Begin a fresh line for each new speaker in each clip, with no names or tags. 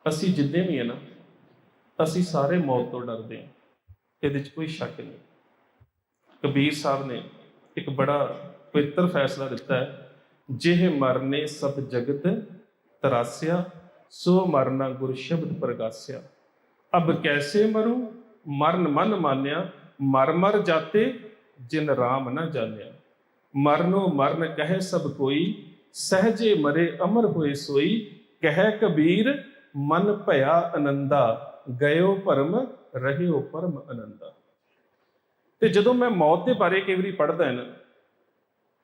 ਅਸੀਂ ਜਿੰਨੇ ਵੀ ਹੈ ਨਾ, ਅਸੀਂ ਸਾਰੇ मौत तो डरते हैं, ਇਹਦੇ 'ਚ कोई शक नहीं। कबीर साहब ने एक बड़ा पवित्र फैसला दिता है, जिह मरने सब जगत तरास्या, सो मरना गुर शब्द प्रगास्या। अब कैसे मरूं मरण मन मान्या, मर मर जाते जिन राम न जान्या। मरनो मरण कहे सब कोई, सहजे मरे अमर होए सोई। कह कबीर मन भया आनंदा, गयो भरम रहियो परम आनंदा। ਤੇ ਜਦੋਂ ਮੈਂ ਮੌਤ ਦੇ ਬਾਰੇ ਕਈ ਵਾਰੀ ਪੜ੍ਹਦਾ ਹੈ ਨਾ,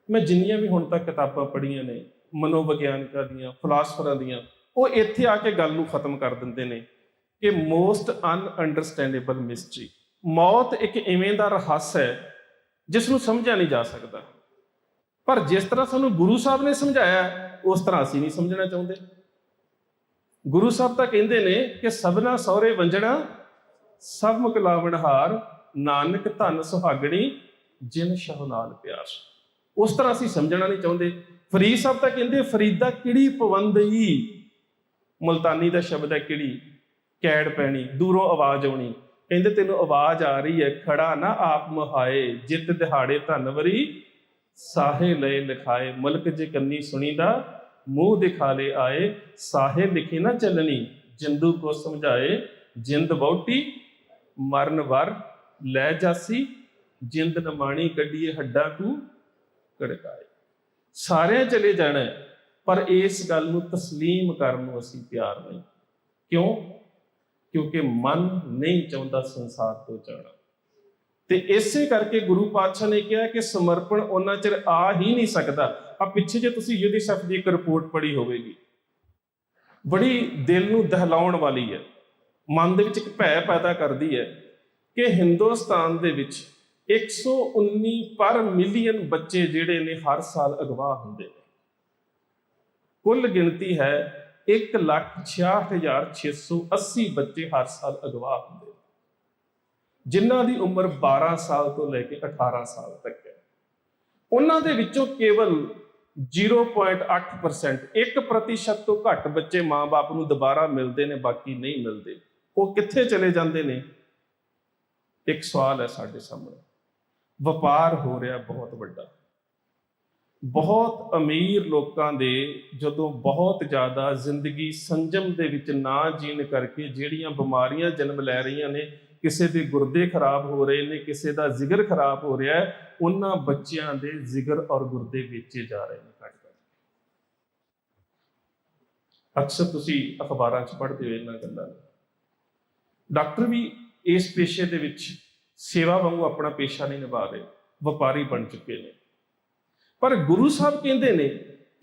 ਮੈਂ ਜਿੰਨੀਆਂ ਵੀ ਹੁਣ ਤੱਕ ਕਿਤਾਬਾਂ ਪੜ੍ਹੀਆਂ ਨੇ ਮਨੋਵਿਗਿਆਨਕਾਂ ਦੀਆਂ, ਫਿਲਾਸਫਰਾਂ ਦੀਆਂ, ਉਹ ਇੱਥੇ ਆ ਕੇ ਗੱਲ ਨੂੰ ਖਤਮ ਕਰ ਦਿੰਦੇ ਨੇ ਕਿ ਮੋਸਟ ਅਨਅੰਡਰਸਟੈਂਡੇਬਲ ਮਿਸਟਰੀ। ਮੌਤ ਇੱਕ ਇਵੇਂ ਦਾ ਰਹੱਸ ਹੈ ਜਿਸ ਨੂੰ ਸਮਝਿਆ ਨਹੀਂ ਜਾ ਸਕਦਾ, ਪਰ ਜਿਸ ਤਰ੍ਹਾਂ ਸਾਨੂੰ ਗੁਰੂ ਸਾਹਿਬ ਨੇ ਸਮਝਾਇਆ ਉਸ ਤਰ੍ਹਾਂ ਅਸੀਂ ਨਹੀਂ ਸਮਝਣਾ ਚਾਹੁੰਦੇ। ਗੁਰੂ ਸਾਹਿਬ ਤਾਂ ਕਹਿੰਦੇ ਨੇ ਕਿ ਸਭਨਾ ਸਹੁਰੇ ਵੰਜਣਾ, ਸਭ ਮੁਕਲਾਵਣ ਹਾਰ, ਨਾਨਕ ਧਨ ਸੁਹਾਗਣੀ ਜਿਨ ਸ਼ਹੁ ਨਾਲ ਪਿਆਰ। ਉਸ ਤਰ੍ਹਾਂ ਅਸੀਂ ਸਮਝਣਾ ਨਹੀਂ ਚਾਹੁੰਦੇ। ਫਰੀਦ ਸਾਹਿਬ ਤਾਂ ਕਹਿੰਦੇ ਫਰੀਦਾ ਕਿਹੜੀ ਪਵੰਦਈ, ਮੁਲਤਾਨੀ ਦਾ ਸ਼ਬਦ ਹੈ ਕਿਹੜੀ, ਕੈੜ ਪੈਣੀ, ਦੂਰੋਂ ਆਵਾਜ਼ ਆਉਣੀ। ਕਹਿੰਦੇ ਤੈਨੂੰ ਆਵਾਜ਼ ਆ ਰਹੀ ਹੈ, ਖੜਾ ਨਾ ਆਪ ਮੁਹਾਏ, ਜਿੱਤ ਦਿਹਾੜੇ ਧਨਵਰੀ, ਸਾਹੇ ਲਏ ਲਿਖਾਏ। ਮੁਲਕ ਜੇ ਕੰਨੀ ਸੁਣੀ ਦਾ, ਮੂੰਹ ਦਿਖਾ ਲੈ ਆਏ। ਸਾਹੇ ਲਿਖੀ ਨਾ ਚੱਲਣੀ, ਜਿੰਦੂ ਕੋ ਸਮਝਾਏ। ਜਿੰਦ ਵਹੁਟੀ ਮਰਨ ਵਰ ਲੈ ਜਾਸੀ, ਜਿੰਦ ਨਮਾਣੀ ਕੱਢੀਏ ਹੱਡਾਂ ਕੂ ਕੜਕਾਏ। ਸਾਰਿਆਂ ਚਲੇ ਜਾਣਾ, ਪਰ ਇਸ ਗੱਲ ਨੂੰ ਤਸਲੀਮ ਕਰਨ ਨੂੰ ਅਸੀਂ ਤਿਆਰ ਨਹੀਂ। ਕਿਉਂ? ਕਿਉਂਕਿ ਮਨ ਨਹੀਂ ਚਾਹੁੰਦਾ ਸੰਸਾਰ ਤੋਂ ਜਾਣਾ। ਤੇ ਇਸੇ ਕਰਕੇ ਗੁਰੂ ਪਾਤਸ਼ਾਹ ਨੇ ਕਿਹਾ ਕਿ ਸਮਰਪਣ ਉਹਨਾਂ ਚਿਰ ਆ ਹੀ ਨਹੀਂ ਸਕਦਾ। ਆ ਪਿੱਛੇ ਜੇ ਤੁਸੀਂ UNICEF ਦੀ ਇੱਕ ਰਿਪੋਰਟ ਪੜ੍ਹੀ ਹੋਵੇਗੀ, ਬੜੀ ਦਿਲ ਨੂੰ ਦਹਿਲਾਉਣ ਵਾਲੀ ਹੈ, ਮਨ ਦੇ ਵਿੱਚ ਇੱਕ ਭੈ ਪੈਦਾ ਕਰਦੀ ਹੈ ਕਿ ਹਿੰਦੁਸਤਾਨ ਦੇ ਵਿੱਚ 119 ਪਰ ਮਿਲੀਅਨ ਬੱਚੇ ਜਿਹੜੇ ਨੇ ਹਰ ਸਾਲ ਅਗਵਾ ਹੁੰਦੇ ਨੇ। ਕੁੱਲ ਗਿਣਤੀ ਹੈ 1,66,680 ਬੱਚੇ ਹਰ ਸਾਲ ਅਗਵਾ ਹੁੰਦੇ ਨੇ, ਜਿਨ੍ਹਾਂ ਦੀ ਉਮਰ 12 ਸਾਲ ਤੋਂ ਲੈ ਕੇ 18 ਸਾਲ ਤੱਕ ਹੈ। ਉਹਨਾਂ ਦੇ ਵਿੱਚੋਂ ਕੇਵਲ 0.8%, 1% ਤੋਂ ਘੱਟ ਬੱਚੇ ਮਾਂ-ਬਾਪ ਨੂੰ ਦੁਬਾਰਾ ਮਿਲਦੇ ਨੇ, ਬਾਕੀ ਨਹੀਂ ਮਿਲਦੇ। ਉਹ ਕਿੱਥੇ ਚਲੇ ਜਾਂਦੇ ਨੇ? ਇੱਕ ਸਵਾਲ ਹੈ ਸਾਡੇ ਸਾਹਮਣੇ। ਵਪਾਰ ਹੋ ਰਿਹਾ ਬਹੁਤ ਵੱਡਾ। ਬਹੁਤ ਅਮੀਰ ਲੋਕਾਂ ਦੇ ਜਦੋਂ ਬਹੁਤ ਜ਼ਿਆਦਾ ਜ਼ਿੰਦਗੀ ਸੰਜਮ ਦੇ ਵਿੱਚ ਨਾ ਜੀਣ ਕਰਕੇ ਜਿਹੜੀਆਂ ਬਿਮਾਰੀਆਂ ਜਨਮ ਲੈ ਰਹੀਆਂ ਨੇ, ਕਿਸੇ ਦੇ ਗੁਰਦੇ ਖਰਾਬ ਹੋ ਰਹੇ ਨੇ, ਕਿਸੇ ਦਾ ਜਿਗਰ ਖਰਾਬ ਹੋ ਰਿਹਾ ਹੈ, ਉਹਨਾਂ ਬੱਚਿਆਂ ਦੇ ਜਿਗਰ ਔਰ ਗੁਰਦੇ ਵੇਚੇ ਜਾ ਰਹੇ ਨੇ ਘੱਟ ਘੱਟ। ਅਕਸਰ ਤੁਸੀਂ ਅਖਬਾਰਾਂ 'ਚ ਪੜ੍ਹਦੇ ਹੋ ਇਹਨਾਂ ਗੱਲਾਂ ਨੂੰ। ਡਾਕਟਰ ਵੀ ਇਸ ਪੇਸ਼ੇ ਦੇ ਵਿੱਚ ਸੇਵਾ ਵਾਂਗੂ ਆਪਣਾ ਪੇਸ਼ਾ ਨਹੀਂ ਨਿਭਾ ਰਹੇ, ਵਪਾਰੀ ਬਣ ਚੁੱਕੇ ਨੇ। ਪਰ ਗੁਰੂ ਸਾਹਿਬ ਕਹਿੰਦੇ ਨੇ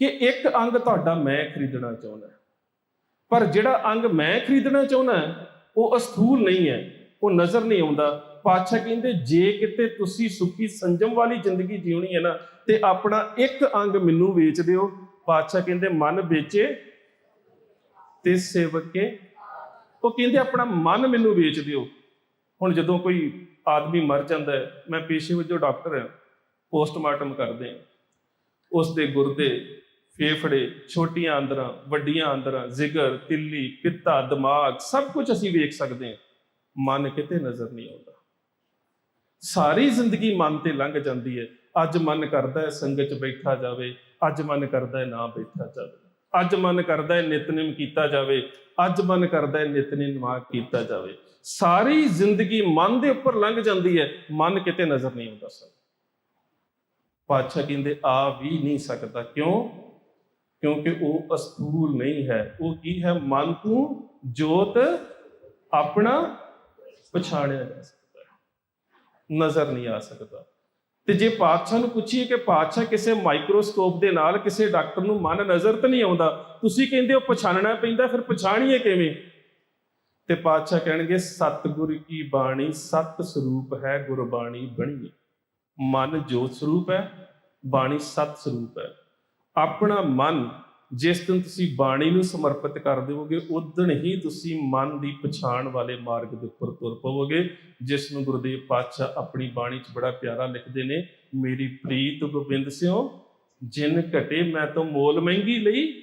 ਕਿ ਇੱਕ ਅੰਗ ਤੁਹਾਡਾ ਮੈਂ ਖਰੀਦਣਾ ਚਾਹੁੰਦਾ, ਪਰ ਜਿਹੜਾ ਅੰਗ ਮੈਂ ਖਰੀਦਣਾ ਚਾਹੁੰਦਾ ਉਹ ਅਸਥੂਲ ਨਹੀਂ ਹੈ, ਉਹ ਨਜ਼ਰ ਨਹੀਂ ਆਉਂਦਾ। ਪਾਤਸ਼ਾਹ ਕਹਿੰਦੇ ਜੇ ਕਿਤੇ ਤੁਸੀਂ ਸੁਖੀ ਸੰਜਮ ਵਾਲੀ ਜ਼ਿੰਦਗੀ ਜਿਉਣੀ ਹੈ ਨਾ, ਤੇ ਆਪਣਾ ਇੱਕ ਅੰਗ ਮੈਨੂੰ ਵੇਚ ਦਿਓ। ਪਾਤਸ਼ਾਹ ਕਹਿੰਦੇ ਮਨ ਵੇਚੇ ਤੇ ਸੇਵਕੇ। ਉਹ ਕਹਿੰਦੇ ਆਪਣਾ ਮਨ ਮੈਨੂੰ ਵੇਚ ਦਿਓ। ਹੁਣ ਜਦੋਂ ਕੋਈ ਆਦਮੀ ਮਰ ਜਾਂਦਾ ਹੈ, ਮੈਂ ਪੇਸ਼ੇ ਵਜੋਂ ਡਾਕਟਰ ਹਾਂ, ਪੋਸਟਮਾਰਟਮ ਕਰਦੇ ਹਾਂ, ਉਸ ਦੇ ਗੁਰਦੇ, ਫੇਫੜੇ, ਛੋਟੀਆਂ ਆਂਦਰਾਂ, ਵੱਡੀਆਂ ਆਂਦਰਾਂ, ਜਿਗਰ, ਤਿੱਲੀ, ਪਿੱਤਾ, ਦਿਮਾਗ, ਸਭ ਕੁਝ ਅਸੀਂ ਵੇਖ ਸਕਦੇ ਹਾਂ। ਮਨ ਕਿਤੇ ਨਜ਼ਰ ਨਹੀਂ ਆਉਂਦਾ। ਸਾਰੀ ਜ਼ਿੰਦਗੀ ਮਨ ਤੇ ਲੰਘ ਜਾਂਦੀ ਹੈ। ਅੱਜ ਮਨ ਕਰਦਾ ਹੈ ਸੰਗਤ 'ਚ ਬੈਠਾ ਜਾਵੇ, ਅੱਜ ਮਨ ਕਰਦਾ ਹੈ ਨਾ ਬੈਠਾ ਜਾਵੇ, ਅੱਜ ਮਨ ਕਰਦਾ ਹੈ ਨਿਤਨੇਮ ਕੀਤਾ ਜਾਵੇ, ਅੱਜ ਮਨ ਕਰਦਾ ਹੈ ਨਿਤਨੇਮ ਨਾ ਕੀਤਾ ਜਾਵੇ। ਸਾਰੀ ਜ਼ਿੰਦਗੀ ਮਨ ਦੇ ਉੱਪਰ ਲੰਘ ਜਾਂਦੀ ਹੈ, ਮਨ ਕਿਤੇ ਨਜ਼ਰ ਨਹੀਂ ਆਉਂਦਾ। ਸਰ ਪਾਤਸ਼ਾਹ ਕਹਿੰਦੇ ਆ ਵੀ ਨਹੀਂ ਸਕਦਾ। ਕਿਉਂ? ਕਿਉਂਕਿ ਉਹ ਅਸਥੂਲ ਨਹੀਂ ਹੈ। ਉਹ ਕੀ ਹੈ? ਮਨ ਤੂੰ ਜੋਤ ਆਪਣਾ ਪਛਾਣਿਆ ਜਾ ਸਕਦਾ ਹੈ, ਨਜ਼ਰ ਨਹੀਂ ਆ ਸਕਦਾ। ਤੇ ਜੇ ਪਾਤਸ਼ਾਹ ਨੂੰ ਪੁੱਛੀਏ ਕਿ ਪਾਤਸ਼ਾਹ ਕਿਸੇ ਮਾਈਕਰੋਸਕੋਪ ਦੇ ਨਾਲ ਕਿਸੇ ਡਾਕਟਰ ਨੂੰ ਮਨ ਨਜ਼ਰ ਤਾਂ ਨਹੀਂ ਆਉਂਦਾ, ਤੁਸੀਂ ਕਹਿੰਦੇ ਹੋ ਪਛਾਣਨਾ ਪੈਂਦਾ, ਫਿਰ ਪਛਾਣੀਏ ਕਿਵੇਂ? ਤੇ ਪਾਤਸ਼ਾਹ ਕਹਿਣਗੇ ਸਤਿਗੁਰ ਕੀ ਬਾਣੀ ਸਤ ਸਰੂਪ ਹੈ, ਗੁਰਬਾਣੀ ਬਣੀਏ। ਮਨ ਜੋਤ ਸਰੂਪ ਹੈ, ਬਾਣੀ ਸਤ ਸਰੂਪ ਹੈ। ਆਪਣਾ ਮਨ ਜਿਸ ਦਿਨ ਤੁਸੀਂ ਬਾਣੀ ਨੂੰ ਸਮਰਪਿਤ ਕਰ ਦੇਵੋਗੇ, ਉਦਣ ਹੀ ਤੁਸੀਂ ਮਨ ਦੀ ਪਛਾਣ ਵਾਲੇ ਮਾਰਗ ਦੇ ਉੱਪਰ ਤੁਰ ਪਵੋਗੇ, ਜਿਸ ਨੂੰ ਗੁਰਦੇਵ ਪਾਤਸ਼ਾਹ ਆਪਣੀ ਬਾਣੀ 'ਚ ਬੜਾ ਪਿਆਰਾ ਲਿਖਦੇ ਨੇ। ਮੇਰੀ ਪ੍ਰੀਤ ਗੋਬਿੰਦ ਸਿਓ ਜਿਨ ਘਟੇ ਮੈਂ ਤੋਂ ਮੋਲ ਮਹਿੰਗੀ ਲਈ,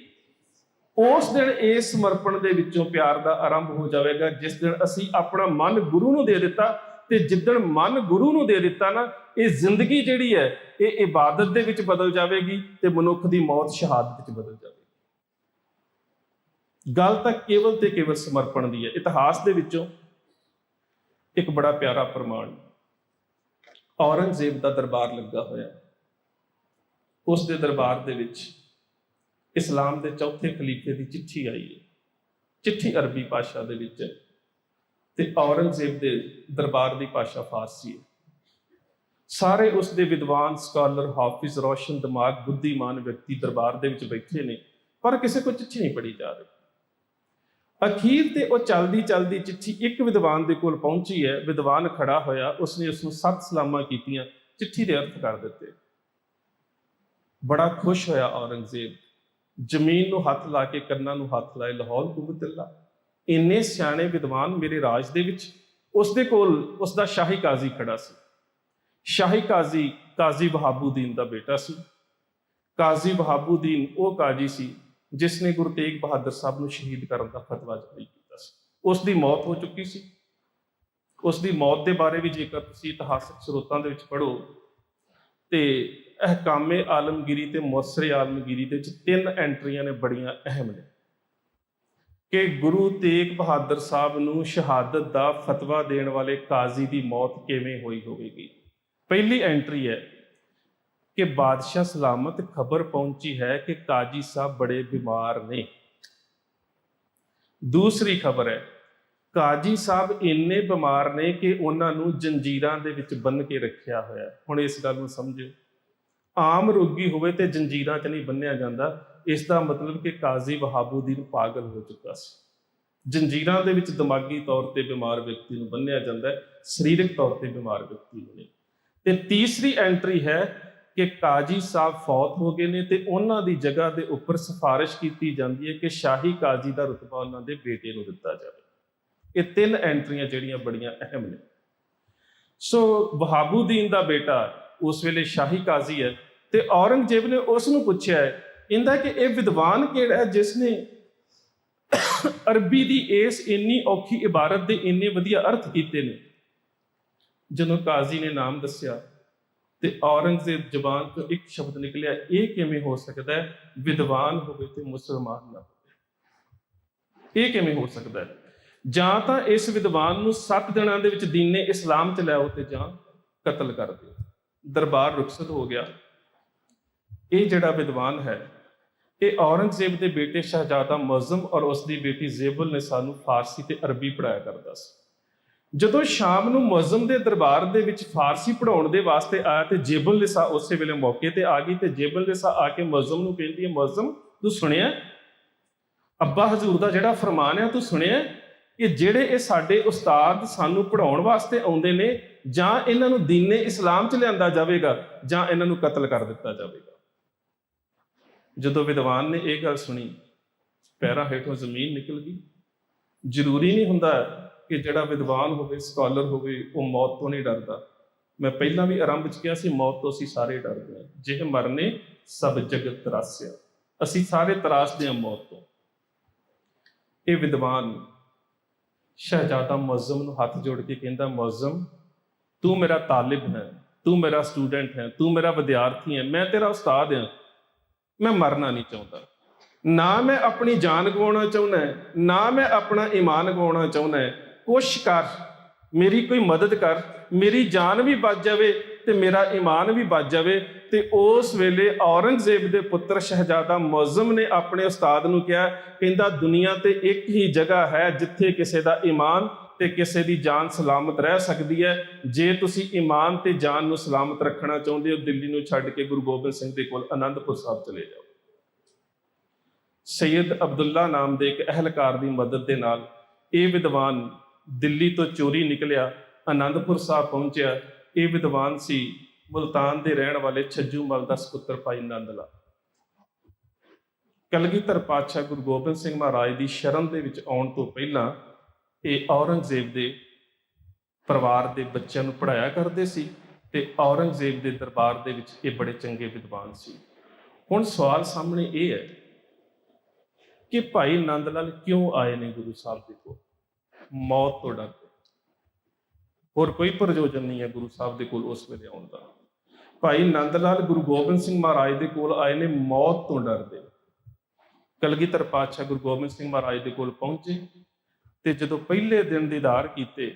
ਉਸ ਦਿਨ ਇਸ ਸਮਰਪਣ ਦੇ ਵਿੱਚੋਂ ਪਿਆਰ ਦਾ ਆਰੰਭ ਹੋ ਜਾਵੇਗਾ, ਜਿਸ ਦਿਨ ਅਸੀਂ ਆਪਣਾ ਮਨ ਗੁਰੂ ਨੂੰ ਦੇ ਦਿੱਤਾ। ਤੇ ਜਿੱਦਣ ਮਨ ਗੁਰੂ ਨੂੰ ਦੇ ਦਿੱਤਾ ਨਾ, ਇਹ ਜ਼ਿੰਦਗੀ ਜਿਹੜੀ ਹੈ ਇਹ ਇਬਾਦਤ ਦੇ ਵਿੱਚ ਬਦਲ ਜਾਵੇਗੀ ਤੇ ਮਨੁੱਖ ਦੀ ਮੌਤ ਸ਼ਹਾਦਤ ਵਿੱਚ ਬਦਲ ਜਾਵੇਗੀ। ਗੱਲ ਤਾਂ ਕੇਵਲ ਤੇ ਕੇਵਲ ਸਮਰਪਣ ਦੀ ਹੈ। ਇਤਿਹਾਸ ਦੇ ਵਿੱਚੋਂ ਇੱਕ ਬੜਾ ਪਿਆਰਾ ਪ੍ਰਮਾਣ, ਔਰੰਗਜ਼ੇਬ ਦਾ ਦਰਬਾਰ ਲੱਗਾ ਹੋਇਆ, ਉਸ ਦੇ ਦਰਬਾਰ ਦੇ ਵਿੱਚ ਇਸਲਾਮ ਦੇ ਚੌਥੇ ਖਲੀਫੇ ਦੀ ਚਿੱਠੀ ਆਈ ਹੈ, ਚਿੱਠੀ ਅਰਬੀ ਭਾਸ਼ਾ ਦੇ ਵਿੱਚ, ਤੇ ਔਰੰਗਜ਼ੇਬ ਦੇ ਦਰਬਾਰ ਦੀ ਭਾਸ਼ਾ ਫਾਰਸੀ ਹੈ। ਸਾਰੇ ਉਸ ਦੇ ਵਿਦਵਾਨ, ਸਕਾਲਰ, ਹਾਫਿਜ਼, ਰੋਸ਼ਨ ਦਿਮਾਗ, ਬੁੱਧੀਮਾਨ ਵਿਅਕਤੀ ਦਰਬਾਰ ਦੇ ਵਿੱਚ ਬੈਠੇ ਨੇ, ਪਰ ਕਿਸੇ ਕੋਲ ਚਿੱਠੀ ਨਹੀਂ ਪੜ੍ਹੀ ਜਾ ਰਹੀ। ਅਖੀਰ ਤੇ ਉਹ ਚਲਦੀ ਚਲਦੀ ਚਿੱਠੀ ਇੱਕ ਵਿਦਵਾਨ ਦੇ ਕੋਲ ਪਹੁੰਚੀ ਹੈ। ਵਿਦਵਾਨ ਖੜਾ ਹੋਇਆ, ਉਸਨੇ ਉਸਨੂੰ ਸੱਤ ਸਲਾਮਾਂ ਕੀਤੀਆਂ, ਚਿੱਠੀ ਦੇ ਅਰਥ ਕਰ ਦਿੱਤੇ। ਬੜਾ ਖੁਸ਼ ਹੋਇਆ ਔਰੰਗਜ਼ੇਬ, ਜ਼ਮੀਨ ਨੂੰ ਹੱਥ ਲਾ ਕੇ ਕੰਨਾਂ ਨੂੰ ਹੱਥ ਲਾਏ, ਲਾਹੌਰ ਕੁਬਤਿल्ला, ਇੰਨੇ ਸਿਆਣੇ ਵਿਦਵਾਨ ਮੇਰੇ ਰਾਜ ਦੇ ਵਿੱਚ। ਉਸਦੇ ਕੋਲ ਉਸਦਾ ਸ਼ਾਹੀ ਕਾਜ਼ੀ ਖੜਾ ਸੀ। ਸ਼ਾਹੀ ਕਾਜ਼ੀ ਕਾਜ਼ੀ ਵਹਾਬੂਦੀਨ ਦਾ ਬੇਟਾ ਸੀ। ਕਾਜ਼ੀ ਵਹਾਬੂਦੀਨ ਉਹ ਕਾਜ਼ੀ ਸੀ ਜਿਸ ਨੇ ਗੁਰੂ ਤੇਗ ਬਹਾਦਰ ਸਾਹਿਬ ਨੂੰ ਸ਼ਹੀਦ ਕਰਨ ਦਾ ਫਤਵਾ ਜਾਰੀ ਕੀਤਾ ਸੀ। ਉਸ ਦੀ ਮੌਤ ਹੋ ਚੁੱਕੀ ਸੀ। ਉਸ ਦੀ ਮੌਤ ਦੇ ਬਾਰੇ ਵੀ ਜੇਕਰ ਤੁਸੀਂ ਇਤਿਹਾਸਕ ਸਰੋਤਾਂ ਦੇ ਵਿੱਚ ਪੜ੍ਹੋ ਤੇ ਅਹਿਕਾਮੇ ਆਲਮਗੀਰੀ ਤੇ ਮੁਅੱਸਰੇ ਆਲਮਗੀਰੀ ਦੇ ਵਿੱਚ 3 ਐਂਟਰੀਆਂ ਨੇ ਬੜੀਆਂ ਅਹਿਮ ਨੇ ਕਿ ਗੁਰੂ ਤੇਗ ਬਹਾਦਰ ਸਾਹਿਬ ਨੂੰ ਸ਼ਹਾਦਤ ਦਾ ਫਤਵਾ ਦੇਣ ਵਾਲੇ ਕਾਜ਼ੀ ਦੀ ਮੌਤ ਕਿਵੇਂ ਹੋਈ ਹੋਵੇਗੀ। ਪਹਿਲੀ ਐਂਟਰੀ ਹੈ ਕਿ ਬਾਦਸ਼ਾਹ ਸਲਾਮਤ ਖਬਰ ਪਹੁੰਚੀ ਹੈ ਕਿ ਕਾਜੀ ਸਾਹਿਬ ਬੜੇ ਬਿਮਾਰ ਨੇ। ਦੂਸਰੀ ਖਬਰ ਹੈ ਕਾਜੀ ਸਾਹਿਬ ਇੰਨੇ ਬਿਮਾਰ ਨੇ ਕਿ ਉਹਨਾਂ ਨੂੰ ਜੰਜੀਰਾਂ ਦੇ ਵਿੱਚ ਬੰਨ੍ਹ ਕੇ ਰੱਖਿਆ ਹੋਇਆ। ਹੁਣ ਇਸ ਗੱਲ ਨੂੰ ਸਮਝਿਓ, ਆਮ ਰੋਗੀ ਹੋਵੇ ਤੇ ਜੰਜੀਰਾਂ 'ਚ ਨਹੀਂ ਬੰਨ੍ਹਿਆ ਜਾਂਦਾ। ਇਸ ਦਾ ਮਤਲਬ ਕਿ ਕਾਜ਼ੀ ਵਹਾਬੂਦੀਨ ਪਾਗਲ ਹੋ ਚੁੱਕਾ ਸੀ। ਜੰਜੀਰਾਂ ਦੇ ਵਿੱਚ ਦਿਮਾਗੀ ਤੌਰ ਤੇ ਬਿਮਾਰ ਵਿਅਕਤੀ ਨੂੰ ਬੰਨ੍ਹਿਆ ਜਾਂਦਾ ਹੈ, ਸਰੀਰਕ ਤੌਰ ਤੇ ਬਿਮਾਰ ਵਿਅਕਤੀ ਨੂੰ ਨਹੀਂ। ਤੇ ਤੀਸਰੀ ਐਂਟਰੀ ਹੈ ਕਿ ਕਾਜੀ ਸਾਹਿਬ ਫੌਤ ਹੋ ਗਏ ਨੇ ਤੇ ਉਹਨਾਂ ਦੀ ਜਗ੍ਹਾ ਦੇ ਉੱਪਰ ਸਿਫਾਰਿਸ਼ ਕੀਤੀ ਜਾਂਦੀ ਹੈ ਕਿ ਸ਼ਾਹੀ ਕਾਜੀ ਦਾ ਰੁਤਬਾ ਉਹਨਾਂ ਦੇ ਬੇਟੇ ਨੂੰ ਦਿੱਤਾ ਜਾਵੇ। ਇਹ 3 ਐਂਟਰੀਆਂ ਜਿਹੜੀਆਂ ਬੜੀਆਂ ਅਹਿਮ ਨੇ। ਸੋ ਵਹਾਬੂਦੀਨ ਦਾ ਬੇਟਾ ਉਸ ਵੇਲੇ ਸ਼ਾਹੀ ਕਾਜ਼ੀ ਹੈ ਤੇ ਔਰੰਗਜ਼ੇਬ ਨੇ ਉਸ ਨੂੰ ਪੁੱਛਿਆ ਹੈ ਇੰਦਾ ਕਿ ਇਹ ਵਿਦਵਾਨ ਕਿਹੜਾ ਹੈ ਜਿਸ ਨੇ ਅਰਬੀ ਦੀ ਇਸ ਇੰਨੀ ਔਖੀ ਇਬਾਰਤ ਦੇ ਇੰਨੇ ਵਧੀਆ ਅਰਥ ਕੀਤੇ ਨੇ। ਜਦੋਂ ਕਾਜ਼ੀ ਨੇ ਨਾਮ ਦੱਸਿਆ ਤੇ ਔਰੰਗਜ਼ੇਬ ਜ਼ਬਾਨ ਤੋਂ ਇੱਕ ਸ਼ਬਦ ਨਿਕਲਿਆ, ਇਹ ਕਿਵੇਂ ਹੋ ਸਕਦਾ ਹੈ ਵਿਦਵਾਨ ਹੋਵੇ ਤੇ ਮੁਸਲਮਾਨ ਨਾ ਹੋਵੇ? ਇਹ ਕਿਵੇਂ ਹੋ ਸਕਦਾ ਹੈ? ਜਾਂ ਤਾਂ ਇਸ ਵਿਦਵਾਨ ਨੂੰ 7 ਦਿਨਾਂ ਦੇ ਵਿੱਚ ਦੀਨੇ ਇਸਲਾਮ ਚ ਲਿਆਓ ਤੇ ਜਾਂ ਕਤਲ ਕਰ ਦਿਓ। ਦਰਬਾਰ ਰੁਖਸਤ ਹੋ ਗਿਆ। ਇਹ ਜਿਹੜਾ ਵਿਦਵਾਨ ਹੈ ਇਹ ਔਰੰਗਜ਼ੇਬ ਦੇ ਬੇਟੇ ਸ਼ਹਿਜ਼ਾਦਾ ਮੁਅੱਜ਼ਮ ਔਰ ਉਸ ਦੀ ਬੇਟੀ ਜ਼ੇਬੁਲ ਨਿਸਾ ਨੂੰ ਫਾਰਸੀ ਤੇ ਅਰਬੀ ਪੜ੍ਹਾਇਆ ਕਰਦਾ ਸੀ। ਜਦੋਂ ਸ਼ਾਮ ਨੂੰ ਮੁਅੱਜ਼ਮ ਦੇ ਦਰਬਾਰ ਦੇ ਵਿੱਚ ਫਾਰਸੀ ਪੜ੍ਹਾਉਣ ਦੇ ਵਾਸਤੇ ਆਇਆ ਤੇ ਜ਼ੇਬੁਲ ਨਿਸਾ ਉਸੇ ਵੇਲੇ ਮੌਕੇ ਤੇ ਆ ਗਈ ਤੇ ਜ਼ੇਬੁਲ ਨਿਸਾ ਆ ਕੇ ਮੁਅੱਜ਼ਮ ਨੂੰ ਕਹਿੰਦੀ ਹੈ, ਮੁਅੱਜ਼ਮ ਤੂੰ ਸੁਣਿਆ ਅੱਬਾ ਹਜ਼ੂਰ ਦਾ ਜਿਹੜਾ ਫਰਮਾਨ ਹੈ ਤੂੰ ਸੁਣਿਆ ਕਿ ਜਿਹੜੇ ਇਹ ਸਾਡੇ ਉਸਤਾਦ ਸਾਨੂੰ ਪੜ੍ਹਾਉਣ ਵਾਸਤੇ ਆਉਂਦੇ ਨੇ ਜਾਂ ਇਹਨਾਂ ਨੂੰ ਦੀਨੇ ਇਸਲਾਮ ਚ ਲਿਆਂਦਾ ਜਾਵੇਗਾ ਜਾਂ ਇਹਨਾਂ ਨੂੰ ਕਤਲ ਕਰ ਦਿੱਤਾ ਜਾਵੇਗਾ। ਜਦੋਂ ਵਿਦਵਾਨ ਨੇ ਇਹ ਗੱਲ ਸੁਣੀ ਪੈਰਾਂ ਹੇਠੋਂ ਜ਼ਮੀਨ ਨਿਕਲ ਗਈ। ਜ਼ਰੂਰੀ ਨਹੀਂ ਹੁੰਦਾ ਕਿ ਜਿਹੜਾ ਵਿਦਵਾਨ ਹੋਵੇ, ਸਕਾਲਰ ਹੋਵੇ, ਉਹ ਮੌਤ ਤੋਂ ਨਹੀਂ ਡਰਦਾ। ਮੈਂ ਪਹਿਲਾਂ ਵੀ ਆਰੰਭ ਚ ਕਿਹਾ ਸੀ ਮੌਤ ਤੋਂ ਅਸੀਂ ਸਾਰੇ ਡਰਦੇ ਹਾਂ। ਜੇ ਮਰਨੇ ਸਭ ਜਗਤ ਤਰਾਸਿਆ, ਅਸੀਂ ਸਾਰੇ ਤਰਾਸਦੇ ਹਾਂ ਮੌਤ ਤੋਂ। ਇਹ ਵਿਦਵਾਨ ਸ਼ਹਿਜ਼ਾਦਾ ਮੁਅੱਜ਼ਮ ਨੂੰ ਹੱਥ ਜੋੜ ਕੇ ਕਹਿੰਦਾ, ਮੁਅੱਜ਼ਮ ਤੂੰ ਮੇਰਾ ਤਾਲਿਬ ਹੈ, ਤੂੰ ਮੇਰਾ ਸਟੂਡੈਂਟ ਹੈ, ਤੂੰ ਮੇਰਾ ਵਿਦਿਆਰਥੀ ਹੈ, ਮੈਂ ਤੇਰਾ ਉਸਤਾਦ ਹਾਂ। ਮੈਂ ਮਰਨਾ ਨਹੀਂ ਚਾਹੁੰਦਾ, ਨਾ ਮੈਂ ਆਪਣੀ ਜਾਨ ਗਵਾਉਣਾ ਚਾਹੁੰਦਾ, ਨਾ ਮੈਂ ਆਪਣਾ ਈਮਾਨ ਗਵਾਉਣਾ ਚਾਹੁੰਦਾ। ਕੋਸ਼ਿਸ਼ ਕਰ, ਮੇਰੀ ਕੋਈ ਮਦਦ ਕਰ, ਮੇਰੀ ਜਾਨ ਵੀ ਬਚ ਜਾਵੇ ਤੇ ਮੇਰਾ ਈਮਾਨ ਵੀ ਬਚ ਜਾਵੇ। ਤੇ ਉਸ ਵੇਲੇ ਔਰੰਗਜ਼ੇਬ ਦੇ ਪੁੱਤਰ ਸ਼ਹਿਜ਼ਾਦਾ ਮੁਅੱਜ਼ਮ ਨੇ ਆਪਣੇ ਉਸਤਾਦ ਨੂੰ ਕਿਹਾ, ਕਹਿੰਦਾ ਦੁਨੀਆ ਤੇ ਇੱਕ ਹੀ ਜਗ੍ਹਾ ਹੈ ਜਿੱਥੇ ਕਿਸੇ ਦਾ ਈਮਾਨ ਤੇ ਕਿਸੇ ਦੀ ਜਾਨ ਸਲਾਮਤ ਰਹਿ ਸਕਦੀ ਹੈ। ਜੇ ਤੁਸੀਂ ਈਮਾਨ ਤੇ ਜਾਨ ਨੂੰ ਸਲਾਮਤ ਰੱਖਣਾ ਚਾਹੁੰਦੇ ਹੋ, ਦਿੱਲੀ ਨੂੰ ਛੱਡ ਕੇ ਗੁਰੂ ਗੋਬਿੰਦ ਸਿੰਘ ਦੇ ਕੋਲ ਅਨੰਦਪੁਰ ਸਾਹਿਬ ਚਲੇ ਜਾਓ। ਸੈਯਦ ਅਬਦੁੱਲਾ ਨਾਮ ਦੇ ਇੱਕ ਅਹਿਲਕਾਰ ਦੀ ਮਦਦ ਦੇ ਨਾਲ ਇਹ ਵਿਦਵਾਨ ਦਿੱਲੀ ਤੋਂ ਚੋਰੀ ਨਿਕਲਿਆ, ਅਨੰਦਪੁਰ ਸਾਹਿਬ ਪਹੁੰਚਿਆ। ਇਹ ਵਿਦਵਾਨ ਸੀ ਮੁਲਤਾਨ ਦੇ ਰਹਿਣ ਵਾਲੇ ਛੱਜੂ ਮਲ ਦਾ ਸਪੁੱਤਰ ਭਾਈ ਨੰਦ ਲਾਲ। ਕਲਗੀਧਰ ਪਾਤਸ਼ਾਹ ਗੁਰੂ ਗੋਬਿੰਦ ਸਿੰਘ ਮਹਾਰਾਜ ਦੀ ਸ਼ਰਨ ਦੇ ਵਿੱਚ ਆਉਣ ਤੋਂ ਪਹਿਲਾਂ ਇਹ ਔਰੰਗਜ਼ੇਬ ਦੇ ਪਰਿਵਾਰ ਦੇ ਬੱਚਿਆਂ ਨੂੰ ਪੜ੍ਹਾਇਆ ਕਰਦੇ ਸੀ ਤੇ ਔਰੰਗਜ਼ੇਬ ਦੇ ਦਰਬਾਰ ਦੇ ਵਿੱਚ ਇਹ ਬੜੇ ਚੰਗੇ ਵਿਦਵਾਨ ਸੀ। ਹੁਣ ਸਵਾਲ ਸਾਹਮਣੇ ਇਹ ਹੈ ਕਿ ਭਾਈ ਨੰਦ ਲਾਲ ਕਿਉਂ ਆਏ ਨੇ ਗੁਰੂ ਸਾਹਿਬ ਦੇ ਕੋਲ? ਮੌਤ ਤੋਂ ਡਰਦੇ। ਹੋਰ ਕੋਈ ਪ੍ਰਯੋਜਨ ਨਹੀਂ ਹੈ ਗੁਰੂ ਸਾਹਿਬ ਦੇ ਕੋਲ ਉਸ ਵੇਲੇ ਆਉਣ ਦਾ। ਭਾਈ ਨੰਦ ਲਾਲ ਗੁਰੂ ਗੋਬਿੰਦ ਸਿੰਘ ਮਹਾਰਾਜ ਦੇ ਕੋਲ ਆਏ ਨੇ ਮੌਤ ਤੋਂ ਡਰਦੇ। ਕਲਗੀਧਰ ਪਾਤਸ਼ਾਹ ਗੁਰੂ ਗੋਬਿੰਦ ਸਿੰਘ ਮਹਾਰਾਜ ਦੇ ਕੋਲ ਪਹੁੰਚੇ ਤੇ ਜਦੋਂ ਪਹਿਲੇ ਦਿਨ ਦੀਦਾਰ ਕੀਤੇ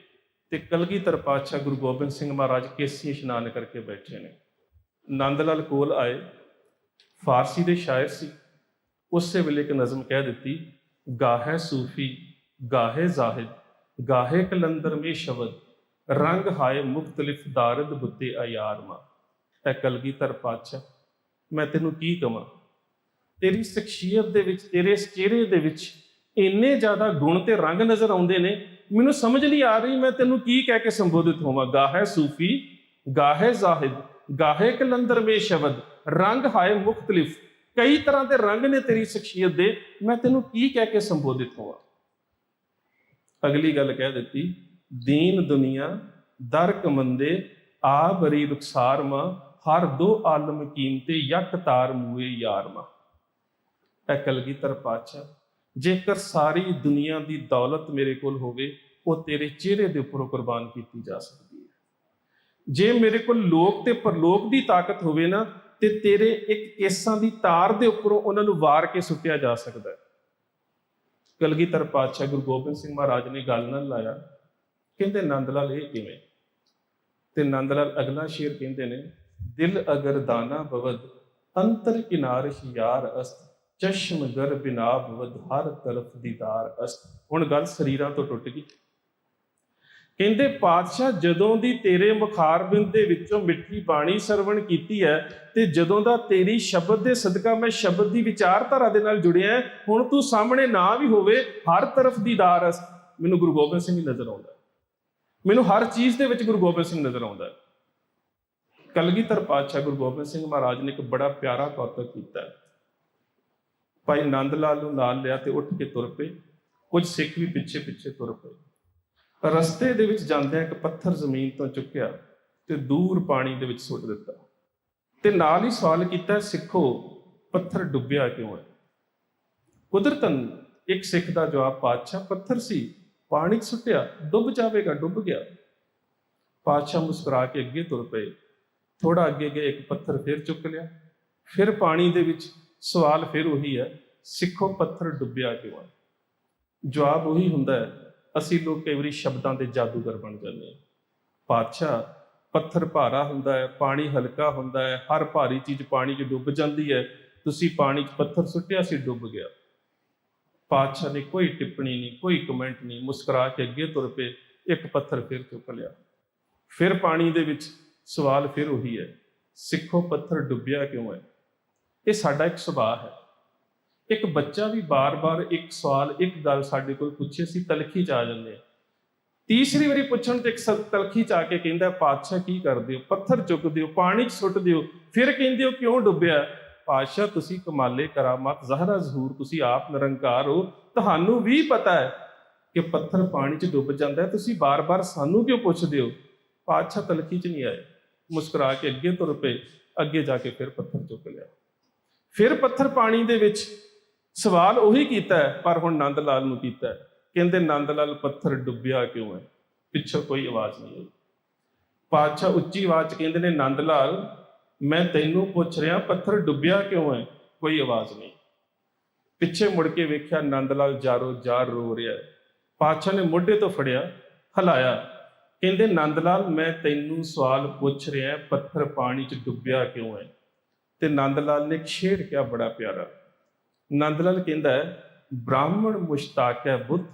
ਤੇ ਕਲਗੀਧਰ ਪਾਤਸ਼ਾਹ ਗੁਰੂ ਗੋਬਿੰਦ ਸਿੰਘ ਮਹਾਰਾਜ ਕੇਸੀ ਇਸ਼ਨਾਨ ਕਰਕੇ ਬੈਠੇ ਨੇ। ਨੰਦ ਲਾਲ ਕੋਲ ਆਏ, ਫਾਰਸੀ ਦੇ ਸ਼ਾਇਰ ਸੀ। ਉਸੇ ਵੇਲੇ ਇੱਕ ਨਜ਼ਮ ਕਹਿ ਦਿੱਤੀ, ਗਾਹੇ ਸੂਫੀ ਗਾਹੇ ਜ਼ਾਹਿਦ ਗਾਹੇ ਕਲੰਦਰ ਮੇ ਸ਼ਬਦ ਰੰਗ ਹਾਏ ਮੁਖਤਲਿਫ ਦਾਰਦ ਬੁੱਤੇ ਅਯਾਰਮਾ। ਐ ਕਲਗੀਧਰ ਪਾਤਸ਼ਾਹ, ਮੈਂ ਤੈਨੂੰ ਕੀ ਕਵਾਂ? ਤੇਰੀ ਸ਼ਖਸੀਅਤ ਦੇ ਵਿੱਚ, ਤੇਰੇ ਇਸ ਚਿਹਰੇ ਦੇ ਵਿੱਚ ਇੰਨੇ ਜ਼ਿਆਦਾ ਗੁਣ ਤੇ ਰੰਗ ਨਜ਼ਰ ਆਉਂਦੇ ਨੇ, ਮੈਨੂੰ ਸਮਝ ਨਹੀਂ ਆ ਰਹੀ ਮੈਂ ਤੈਨੂੰ ਕੀ ਕਹਿ ਕੇ ਸੰਬੋਧਿਤ ਹੋਵਾਂ। ਗਾਹੇ ਸੂਫੀ ਗਾਹੇ ਜ਼ਾਹਿਦ ਗਾਹੇ ਕਲੰਦਰ ਮੇ ਸ਼ਬਦ ਰੰਗ ਹਾਏ ਮੁਖਤਲਿਫ, ਕਈ ਤਰ੍ਹਾਂ ਦੇ ਰੰਗ ਨੇ ਤੇਰੀ ਸ਼ਖਸੀਅਤ ਦੇ, ਮੈਂ ਤੈਨੂੰ ਕੀ ਕਹਿ ਕੇ ਸੰਬੋਧਿਤ ਹੋਵਾਂ। ਅਗਲੀ ਗੱਲ ਕਹਿ ਦਿੱਤੀ, ਦੀਨ ਦੁਨੀਆ ਦਰ ਕਮੰਦੇ ਆ ਬਰੀ ਰੁਖਸਾਰ ਮਾਂ ਹਰ ਦੋ ਆਲਮ ਕੀਮਤੇ ਯਕ ਤਾਰ ਮੂਏ ਯਾਰ ਮਾਂ। ਐ ਕਲਗੀਧਰ ਪਾਤਸ਼ਾਹ, ਜੇਕਰ ਸਾਰੀ ਦੁਨੀਆ ਦੀ ਦੌਲਤ ਮੇਰੇ ਕੋਲ ਹੋਵੇ, ਉਹ ਤੇਰੇ ਚਿਹਰੇ ਦੇ ਉੱਪਰੋਂ ਕੁਰਬਾਨ ਕੀਤੀ ਜਾ ਸਕਦੀ ਹੈ। ਜੇ ਮੇਰੇ ਕੋਲ ਲੋਕ ਤੇ ਪਰਲੋਕ ਦੀ ਤਾਕਤ ਹੋਵੇ ਨਾ, ਤੇ ਤੇਰੇ ਇੱਕ ਕੇਸਾਂ ਦੀ ਤਾਰ ਦੇ ਉੱਪਰੋਂ ਉਹਨਾਂ ਨੂੰ ਵਾਰ ਕੇ ਸੁੱਟਿਆ ਜਾ ਸਕਦਾ ਹੈ। ਕਲਗੀਧਰ ਪਾਤਸ਼ਾਹ ਗੁਰੂ ਗੋਬਿੰਦ ਸਿੰਘ ਮਹਾਰਾਜ ਨੇ ਗੱਲ ਨਾਲ ਲਾਇਆ, ਕਹਿੰਦੇ ਨੰਦ ਲਾਲ ਇਹ ਕਿਵੇਂ? ਤੇ ਨੰਦ ਲਾਲ ਅਗਲਾ ਸ਼ੇਰ ਕਹਿੰਦੇ ਨੇ, ਦਿਲ ਅਗਰ ਦਾਨਾ ਬਵਦ ਅੰਤਰ ਕਿਨਾਰ ਯਾਰ ਅਸਤ ਚਸ਼ਮ ਗਰ ਬਿਨਾ ਬਵਦ ਹਰ ਤਰਫ ਦੀਦਾਰ ਅਸਤ। ਹੁਣ ਗੱਲ ਸਰੀਰਾਂ ਤੋਂ ਟੁੱਟ ਗਈ। ਕਹਿੰਦੇ ਪਾਤਸ਼ਾਹ, ਜਦੋਂ ਦੀ ਤੇਰੇ ਮੁਖਾਰਬਿੰਦ ਦੇ ਵਿੱਚੋਂ ਮਿੱਠੀ ਬਾਣੀ ਸਰਵਣ ਕੀਤੀ ਹੈ, ਤੇ ਜਦੋਂ ਦਾ ਤੇਰੀ ਸ਼ਬਦ ਦੇ ਸਦਕਾ ਮੈਂ ਸ਼ਬਦ ਦੀ ਵਿਚਾਰਧਾਰਾ ਦੇ ਨਾਲ ਜੁੜਿਆ, ਹੁਣ ਤੂੰ ਸਾਹਮਣੇ ਨਾ ਵੀ ਹੋਵੇ, ਹਰ ਤਰਫ ਦੀਦਾਰ ਅਸਤ। ਮੈਨੂੰ ਗੁਰੂ ਗੋਬਿੰਦ ਸਿੰਘ ਹੀ ਨਜ਼ਰ ਆਉਂਦਾ, ਮੈਨੂੰ ਹਰ ਚੀਜ਼ ਦੇ ਵਿੱਚ ਗੁਰੂ ਗੋਬਿੰਦ ਸਿੰਘ ਨਜ਼ਰ ਆਉਂਦਾ। ਕਲਗੀਧਰ ਪਾਤਸ਼ਾਹ ਗੁਰੂ ਗੋਬਿੰਦ ਸਿੰਘ ਮਹਾਰਾਜ ਨੇ ਇੱਕ ਬੜਾ ਪਿਆਰਾ ਕੌਤਕ ਕੀਤਾ। ਭਾਈ ਨੰਦ ਲਾਲ ਨੂੰ ਨਾਲ ਲਿਆ ਤੇ ਉੱਠ ਕੇ ਤੁਰ ਪਏ। ਕੁਝ ਸਿੱਖ ਵੀ ਪਿੱਛੇ ਪਿੱਛੇ ਤੁਰ ਪਏ। ਰਸਤੇ ਦੇ ਵਿੱਚ ਜਾਂਦਿਆਂ ਇੱਕ ਪੱਥਰ ਜ਼ਮੀਨ ਤੋਂ ਚੁੱਕਿਆ ਤੇ ਦੂਰ ਪਾਣੀ ਦੇ ਵਿੱਚ ਸੁੱਟ ਦਿੱਤਾ, ਤੇ ਨਾਲ ਹੀ ਸਵਾਲ ਕੀਤਾ, ਸਿੱਖੋ ਪੱਥਰ ਡੁੱਬਿਆ ਕਿਉਂ ਹੈ? ਕੁਦਰਤਨ ਇੱਕ ਸਿੱਖ ਦਾ ਜਵਾਬ, ਪਾਤਸ਼ਾਹ ਪੱਥਰ ਸੀ, ਪਾਣੀ 'ਚ ਸੁੱਟਿਆ, ਡੁੱਬ ਜਾਵੇਗਾ, ਡੁੱਬ ਗਿਆ। ਪਾਤਸ਼ਾਹ ਮੁਸਕਰਾ ਕੇ ਅੱਗੇ ਤੁਰ ਪਏ। ਥੋੜਾ ਅੱਗੇ ਗਏ, ਇੱਕ ਪੱਥਰ ਫਿਰ ਚੁੱਕ ਲਿਆ, ਫਿਰ ਪਾਣੀ ਦੇ ਵਿੱਚ। ਸਵਾਲ ਫਿਰ ਉਹੀ ਹੈ, ਸਿੱਖੋ ਪੱਥਰ ਡੁੱਬਿਆ ਕਿਉਂ ਹੈ? ਜਵਾਬ ਉਹੀ ਹੁੰਦਾ ਹੈ, ਅਸੀਂ ਲੋਕ ਕਈ ਵਾਰੀ ਸ਼ਬਦਾਂ ਦੇ ਜਾਦੂਗਰ ਬਣ ਜਾਂਦੇ ਹਾਂ। ਪਾਤਸ਼ਾਹ, ਪੱਥਰ ਭਾਰਾ ਹੁੰਦਾ ਹੈ, ਪਾਣੀ ਹਲਕਾ ਹੁੰਦਾ ਹੈ, ਹਰ ਭਾਰੀ ਚੀਜ਼ ਪਾਣੀ 'ਚ ਡੁੱਬ ਜਾਂਦੀ ਹੈ। ਤੁਸੀਂ ਪਾਣੀ 'ਚ ਪੱਥਰ ਸੁੱਟਿਆ ਸੀ, ਡੁੱਬ ਗਿਆ। ਪਾਤਸ਼ਾਹ ਨੇ ਕੋਈ ਟਿੱਪਣੀ ਨਹੀਂ, ਕੋਈ ਕਮੈਂਟ ਨਹੀਂ, ਮੁਸਕਰਾ ਕੇ ਅੱਗੇ ਤੁਰ ਪਏ। ਇੱਕ ਪੱਥਰ ਫਿਰ ਚੁੱਕ ਲਿਆ, ਫਿਰ ਪਾਣੀ ਦੇ ਵਿੱਚ। ਸਵਾਲ ਫਿਰ ਉਹੀ ਹੈ, ਸਿੱਖੋ ਪੱਥਰ ਡੁੱਬਿਆ ਕਿਉਂ ਹੈ? ਇਹ ਸਾਡਾ ਇੱਕ ਸੁਭਾਅ ਹੈ। ਇੱਕ ਬੱਚਾ ਵੀ ਬਾਰ-ਬਾਰ ਇੱਕ ਸਵਾਲ, ਇੱਕ ਗੱਲ ਸਾਡੇ ਕੋਲ ਪੁੱਛੇ, ਅਸੀਂ ਤਲਖੀ 'ਚ ਆ ਜਾਂਦੇ ਹਾਂ। ਤੀਸਰੀ ਵਾਰੀ ਪੁੱਛਣ ਤੇ ਇੱਕ ਤਲਖੀ 'ਚ ਆ ਕੇ ਕਹਿੰਦਾ, ਪਾਤਸ਼ਾਹ ਕੀ ਕਰਦੇ ਹੋ? ਪੱਥਰ ਚੁੱਕਦੇ ਹੋ, ਪਾਣੀ 'ਚ ਸੁੱਟਦੇ ਹੋ, ਫਿਰ ਕਹਿੰਦੇ ਹੋ ਕਿਉਂ ਡੁੱਬਿਆ? ਪਾਤਸ਼ਾਹ, ਤੁਸੀਂ ਕਮਾਲੇ ਕਰਾਮਾਤ ਜ਼ਾਹਰਾ ਜ਼ਹੂਰ, ਤੁਸੀਂ ਆਪ ਨਿਰੰਕਾਰ ਹੋ, ਤੁਹਾਨੂੰ ਵੀ ਪਤਾ ਹੈ ਕਿ ਪੱਥਰ ਪਾਣੀ 'ਚ ਡੁੱਬ ਜਾਂਦਾ ਹੈ, ਤੁਸੀਂ ਬਾਰ-ਬਾਰ ਸਾਨੂੰ ਕਿਉਂ ਪੁੱਛਦੇ ਹੋ? ਪਾਤਸ਼ਾਹ ਤਲਖੀ 'ਚ ਨਹੀਂ ਆਏ, ਮੁਸਕਰਾ ਕੇ ਅੱਗੇ ਤੁਰ ਪਏ। ਅੱਗੇ ਜਾ ਕੇ ਫਿਰ ਪੱਥਰ ਚੁੱਕ ਲਿਆ, ਫਿਰ ਪੱਥਰ ਪਾਣੀ ਦੇ ਵਿੱਚ। ਸਵਾਲ ਉਹੀ ਕੀਤਾ ਹੈ, ਪਰ ਹੁਣ ਨੰਦ ਲਾਲ ਨੂੰ ਕੀਤਾ ਹੈ। ਕਹਿੰਦੇ, ਨੰਦ ਲਾਲ ਪੱਥਰ ਡੁੱਬਿਆ ਕਿਉਂ ਹੈ? ਪਿੱਛੋਂ ਕੋਈ ਆਵਾਜ਼ ਨਹੀਂ ਆਈ। ਪਾਤਸ਼ਾਹ ਉੱਚੀ ਆਵਾਜ਼ 'ਚ ਕਹਿੰਦੇ ਨੇ, ਨੰਦ ਲਾਲ, ਮੈਂ ਤੈਨੂੰ ਪੁੱਛ ਰਿਹਾ, ਪੱਥਰ ਡੁੱਬਿਆ ਕਿਉਂ ਹੈ? ਕੋਈ ਆਵਾਜ਼ ਨਹੀਂ। ਪਿੱਛੇ ਮੁੜ ਕੇ ਵੇਖਿਆ, ਨੰਦ ਲਾਲ ਜਾਰੋ ਜਾਰ ਰੋ ਰਿਹਾ ਹੈ। ਪਾਤਸ਼ਾਹ ਨੇ ਮੋਢੇ ਤੋਂ ਫੜਿਆ, ਹਿਲਾਇਆ। ਕਹਿੰਦੇ, ਨੰਦ ਲਾਲ, ਮੈਂ ਤੈਨੂੰ ਸਵਾਲ ਪੁੱਛ ਰਿਹਾ, ਪੱਥਰ ਪਾਣੀ 'ਚ ਡੁੱਬਿਆ ਕਿਉਂ ਹੈ? ਤੇ ਨੰਦ ਲਾਲ ਨੇ ਇੱਕ ਸ਼ੇਰ ਕਿਹਾ ਬੜਾ ਪਿਆਰਾ। ਨੰਦ ਲਾਲ ਕਹਿੰਦਾ ਹੈ, ਬ੍ਰਾਹਮਣ ਮੁਸ਼ਤਾਕ ਹੈ ਬੁੱਧ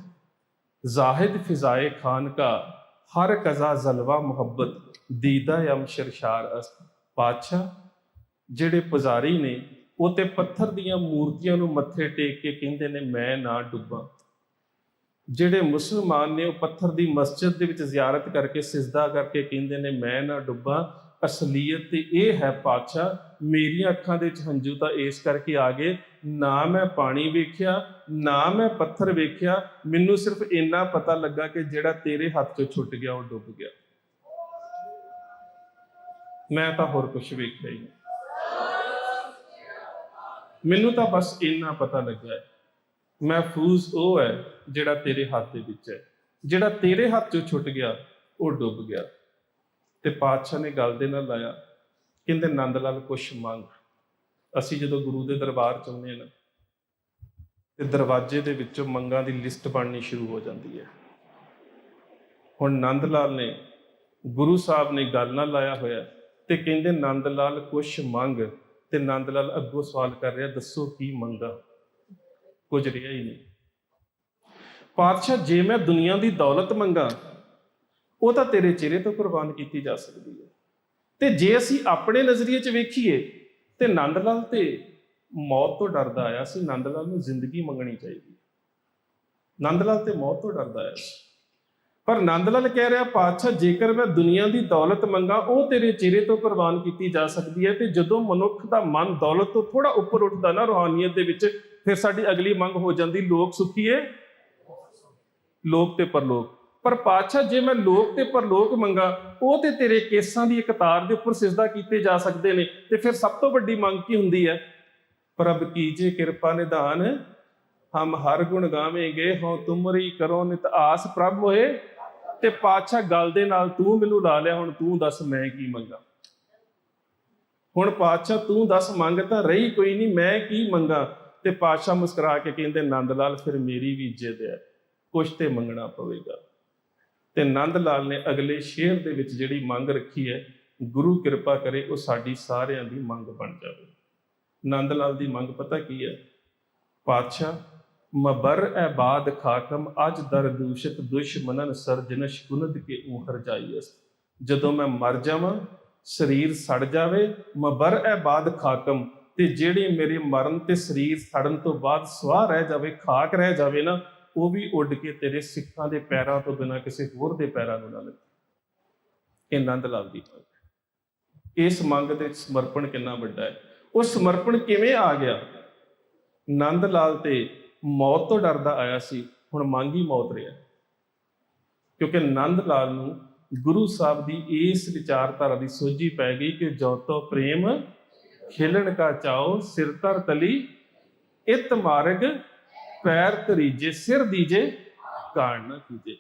ਜ਼ਾਹਿਦ ਫਿਜ਼ਾਏ ਖਾਨ ਕਾ ਹਰ ਕਜ਼ਾ ਜ਼ਲਵਾ ਮੁਹੱਬਤ ਦੀਦਾ ਅਮ ਸ਼ਰਸ਼ਾਰ ਅਸਤ। ਪਾਤਸ਼ਾਹ, ਜਿਹੜੇ ਪੁਜਾਰੀ ਨੇ ਉਹ ਤੇ ਪੱਥਰ ਦੀਆਂ ਮੂਰਤੀਆਂ ਨੂੰ ਮੱਥੇ ਟੇਕ ਕੇ ਕਹਿੰਦੇ ਨੇ ਮੈਂ ਨਾ ਡੁੱਬਾਂ। ਜਿਹੜੇ ਮੁਸਲਮਾਨ ਨੇ ਉਹ ਪੱਥਰ ਦੀ ਮਸਜਿਦ ਦੇ ਵਿੱਚ ਜ਼ਿਆਰਤ ਕਰਕੇ ਸਿਜਦਾ ਕਰਕੇ ਕਹਿੰਦੇ ਨੇ ਮੈਂ ਨਾ ਡੁੱਬਾਂ। ਅਸਲੀਅਤ ਤੇ ਇਹ ਹੈ ਪਾਤਸ਼ਾਹ, ਮੇਰੀਆਂ ਅੱਖਾਂ ਦੇ ਵਿੱਚ ਹੰਝੂ ਤਾਂ ਇਸ ਕਰਕੇ ਆ ਗਏ, ਨਾ ਮੈਂ ਪਾਣੀ ਵੇਖਿਆ ਨਾ ਮੈਂ ਪੱਥਰ ਵੇਖਿਆ, ਮੈਨੂੰ ਸਿਰਫ ਇੰਨਾ ਪਤਾ ਲੱਗਾ ਕਿ ਜਿਹੜਾ ਤੇਰੇ ਹੱਥ 'ਚੋਂ ਛੁੱਟ ਗਿਆ ਉਹ ਡੁੱਬ ਗਿਆ। ਮੈਂ ਤਾਂ ਹੋਰ ਕੁਝ ਵੇਖਿਆ ਹੀ ਨਹੀਂ, ਮੈਨੂੰ ਤਾਂ ਬਸ ਇੰਨਾ ਪਤਾ ਲੱਗਾ ਹੈ ਮਹਿਫੂਜ਼ ਉਹ ਹੈ ਜਿਹੜਾ ਤੇਰੇ ਹੱਥ ਦੇ ਵਿੱਚ ਹੈ, ਜਿਹੜਾ ਤੇਰੇ ਹੱਥ ਚੋਂ ਛੁੱਟ ਗਿਆ ਉਹ ਡੁੱਬ ਗਿਆ। ਤੇ ਪਾਤਸ਼ਾਹ ਨੇ ਗੱਲ ਦੇ ਨਾਲ ਲਾਇਆ, ਕਹਿੰਦੇ ਨੰਦ ਲਾਲ ਕੁਛ ਮੰਗ। ਅਸੀਂ ਜਦੋਂ ਗੁਰੂ ਦੇ ਦਰਬਾਰ ਚ ਆਉਂਦੇ ਹਾਂ ਨਾ, ਤੇ ਦਰਵਾਜ਼ੇ ਦੇ ਵਿੱਚੋਂ ਮੰਗਾਂ ਦੀ ਲਿਸਟ ਬਣਨੀ ਸ਼ੁਰੂ ਹੋ ਜਾਂਦੀ ਹੈ। ਹੁਣ ਨੰਦ ਲਾਲ ਨੇ, ਗੁਰੂ ਸਾਹਿਬ ਨੇ ਗੱਲ ਨਾਲ ਲਾਇਆ ਹੋਇਆ, ਤੇ ਕਹਿੰਦੇ ਨੰਦ ਲਾਲ ਕੁਛ ਮੰਗ। ਤੇ ਨੰਦ ਲਾਲ ਅੱਗੋਂ ਸਵਾਲ ਕਰ ਰਿਹਾ, ਦੱਸੋ ਕੀ ਮੰਗਾ? ਕੁਝ ਰਿਹਾ ਹੀ ਨਹੀਂ। ਪਾਤਸ਼ਾਹ, ਜੇ ਮੈਂ ਦੁਨੀਆ ਦੀ ਦੌਲਤ ਮੰਗਾ, ਉਹ ਤਾਂ ਤੇਰੇ ਚਿਹਰੇ ਤੋਂ ਕੁਰਬਾਨ ਕੀਤੀ ਜਾ ਸਕਦੀ ਹੈ। ਤੇ ਜੇ ਅਸੀਂ ਆਪਣੇ ਨਜ਼ਰੀਏ 'ਚ ਵੇਖੀਏ ਤੇ ਨੰਦ ਲਾਲ ਤੇ ਮੌਤ ਤੋਂ ਡਰਦਾ ਆਇਆ ਸੀ, ਨੰਦ ਲਾਲ ਨੂੰ ਜ਼ਿੰਦਗੀ ਮੰਗਣੀ ਚਾਹੀਦੀ। ਨੰਦ ਲਾਲ ਤੇ ਮੌਤ ਤੋਂ ਡਰਦਾ ਆਇਆ ਸੀ, ਪਰ ਨੰਦ ਲਾਲ ਕਹਿ ਰਿਹਾ, ਪਾਤਸ਼ਾਹ ਜੇਕਰ ਮੈਂ ਦੁਨੀਆ ਦੀ ਦੌਲਤ ਮੰਗਾ, ਉਹ ਤੇਰੇ ਚਿਹਰੇ ਤੋਂ ਕੁਰਬਾਨ ਕੀਤੀ ਜਾ ਸਕਦੀ ਹੈ। ਤੇ ਜਦੋਂ ਮਨੁੱਖ ਦਾ ਮਨ ਦੌਲਤ ਤੋਂ ਥੋੜਾ ਉੱਪਰ ਉੱਠਦਾ ਨਾ ਰੂਹਾਨੀਅਤ ਦੇ ਵਿੱਚ, ਫਿਰ ਸਾਡੀ ਅਗਲੀ ਮੰਗ ਹੋ ਜਾਂਦੀ, ਲੋਕ ਸੁਖੀਏ, ਲੋਕ ਤੇ ਪਰਲੋਕ। ਪਰ ਪਾਤਸ਼ਾਹ, ਜੇ ਮੈਂ ਲੋਕ ਤੇ ਪਰਲੋਕ ਮੰਗਾ, ਉਹ ਤੇ ਤੇਰੇ ਕੇਸਾਂ ਦੀ ਇੱਕ ਤਾਰ ਦੇ ਉੱਪਰ ਸਿਜਦਾ ਕੀਤੇ ਜਾ ਸਕਦੇ ਨੇ। ਤੇ ਫਿਰ ਸਭ ਤੋਂ ਵੱਡੀ ਮੰਗ ਕੀ ਹੁੰਦੀ ਹੈ? ਪ੍ਰਭ ਕੀਜੇ ਕਿਰਪਾ ਨਿਧਾਨ, ਹਮ ਹਰ ਗੁਣ ਗਾਵੇਂਗੇ, ਹੋ ਤੁਮਰੀ ਕਰੋ ਨਿਤ ਆਸ ਪ੍ਰਭ ਹੋਏ। ਤੇ ਪਾਤਸ਼ਾਹ, ਗੱਲ ਦੇ ਨਾਲ ਤੂੰ ਮੈਨੂੰ ਲਾ ਲਿਆ, ਹੁਣ ਤੂੰ ਦੱਸ ਮੈਂ ਕੀ ਮੰਗਾ। ਹੁਣ ਪਾਤਸ਼ਾਹ ਤੂੰ ਦੱਸ, ਮੰਗ ਤਾਂ ਰਹੀ ਕੋਈ ਨਹੀਂ, ਮੈਂ ਕੀ ਮੰਗਾ? ਤੇ ਪਾਤਸ਼ਾਹ ਮੁਸਕਰਾ ਕੇ ਕਹਿੰਦੇ, ਨੰਦ ਲਾਲ ਫਿਰ ਮੇਰੀ ਵੀ ਇੱਜ਼ਤ ਹੈ, ਕੁਛ ਤੇ ਮੰਗਣਾ ਪਵੇਗਾ। ਤੇ ਨੰਦ ਲਾਲ ਨੇ ਅਗਲੇ ਸ਼ੇਰ ਦੇ ਵਿੱਚ ਜਿਹੜੀ ਮੰਗ ਰੱਖੀ ਹੈ, ਗੁਰੂ ਕਿਰਪਾ ਕਰੇ ਉਹ ਸਾਡੀ ਸਾਰਿਆਂ ਦੀ ਮੰਗ ਬਣ ਜਾਵੇ। ਨੰਦ ਲਾਲ ਦੀ ਮੰਗ ਪਤਾ ਕੀ ਹੈ? ਪਾਤਸ਼ਾਹ, ਮਬਰ ਐ ਬਾਦ ਖਾਕਮ ਅੱਜ ਦਰ ਦੂਸ਼ਿਤ ਦੁਸ਼ਮਨਨ ਸਰਜਨਸ਼ ਗੁਨਦ ਕੇ ਊਹਰ ਜਾਈਐਸ। ਜਦੋਂ ਮੈਂ ਮਰ ਜਾਵਾਂ, ਸਰੀਰ ਸੜ ਜਾਵੇ, ਮਬਰ ਐ ਬਾਦ ਖਾਕਮ, ਤੇ ਜਿਹੜੇ ਮੇਰੇ ਮਰਨ ਤੇ ਸਰੀਰ ਸੜਨ ਤੋਂ ਬਾਅਦ ਸਵਾਹ ਰਹਿ ਜਾਵੇ, ਖਾਕ ਰਹਿ ਜਾਵੇ ਨਾ, ਉਹ ਵੀ ਉੱਡ ਕੇ ਤੇਰੇ ਸਿੱਖਾਂ ਦੇ ਪੈਰਾਂ ਤੋਂ ਬਿਨਾਂ ਕਿਸੇ ਹੋਰ ਦੇ ਪੈਰਾਂ ਨੂੰ ਨਾ ਲੱਗੇ। ਇਹ ਨੰਦ ਲਾਲ ਦੀ ਮੰਗ। ਇਸ ਮੰਗ ਦੇ ਸਮਰਪਣ ਕਿੰਨਾ ਵੱਡਾ ਹੈ। ਉਹ ਸਮਰਪਣ ਕਿਵੇਂ ਆ ਗਿਆ? ਨੰਦ ਲਾਲ ਤੇ ਮੌਤ ਤੋਂ ਡਰਦਾ ਆਇਆ ਸੀ, ਹੁਣ ਮੰਗ ਹੀ ਮੌਤ ਰਿਹਾ। ਕਿਉਂਕਿ ਨੰਦ ਲਾਲ ਨੂੰ ਗੁਰੂ ਸਾਹਿਬ ਦੀ ਇਸ ਵਿਚਾਰਧਾਰਾ ਦੀ ਸੋਝੀ ਪੈ ਗਈ ਕਿ ਜੋ ਤੋ ਪ੍ਰੇਮ ਖੇਲਣ ਕਾ ਚਾਓ, ਸਿਰ ਧਰ ਤਲੀ ਇਤ ਮਾਰਗ ਪੈਰ ਧਰੀਜੇ, ਸਿਰ ਦੀਜੇ ਕਾਣ ਨਾ ਕੀਜੇ।